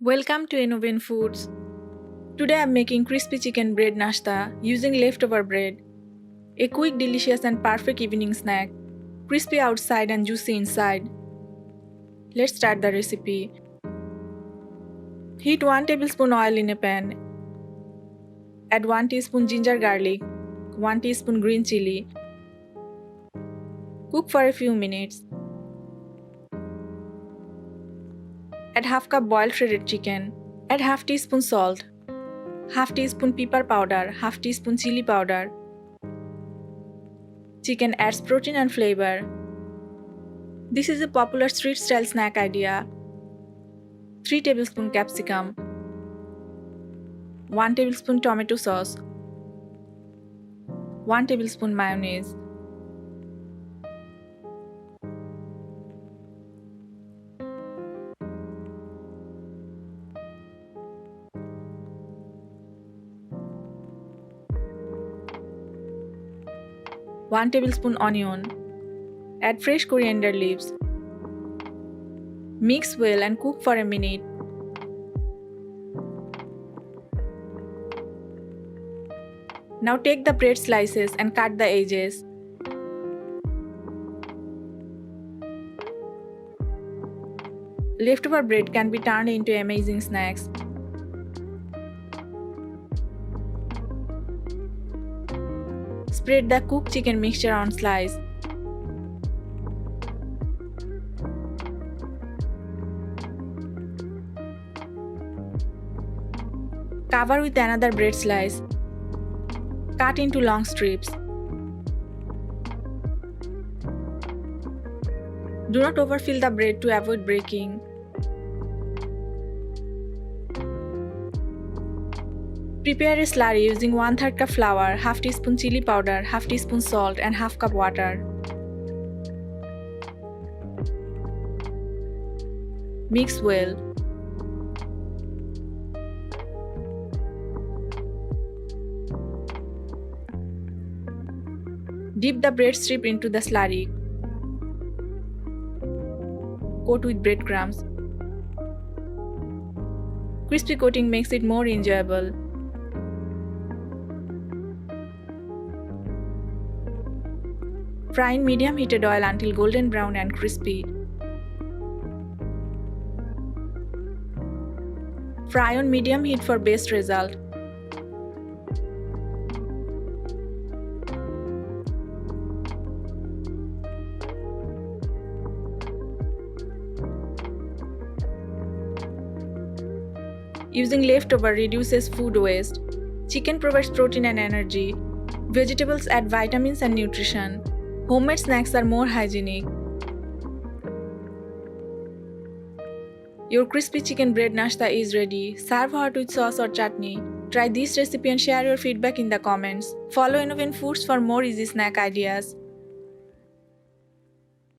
Welcome to Innovent Foods. Today I'm making crispy chicken bread nashta using leftover bread. A quick, delicious and perfect evening snack. Crispy outside and juicy inside. Let's start the recipe. Heat 1 tablespoon oil in a pan. Add 1 teaspoon ginger garlic, 1 teaspoon green chilli. Cook for a few minutes. Add half cup boiled shredded chicken. Add half teaspoon salt, half teaspoon pepper powder, half teaspoon chili powder. Chicken adds protein and flavor. This is a popular street style snack idea. 3 tablespoon capsicum, 1 tablespoon tomato sauce, 1 tablespoon mayonnaise. One tablespoon onion. Add fresh coriander leaves. Mix well and cook for a minute. Now take the bread slices and cut the edges. Leftover bread can be turned into amazing snacks. Spread the cooked chicken mixture on slice. Cover with another bread slice. Cut into long strips. Do not overfill the bread to avoid breaking. Prepare a slurry using 1/3 cup flour, half teaspoon chili powder, half teaspoon salt and half cup water. Mix well. Dip the bread strip into the slurry. Coat with breadcrumbs. Crispy coating makes it more enjoyable. Fry in medium heated oil until golden brown and crispy. Fry on medium heat for best result. Using leftover reduces food waste. Chicken provides protein and energy. Vegetables add vitamins and nutrition. Homemade snacks are more hygienic. Your crispy chicken bread nashta is ready. Serve hot with sauce or chutney. Try this recipe and share your feedback in the comments. Follow Innovent Foods for more easy snack ideas.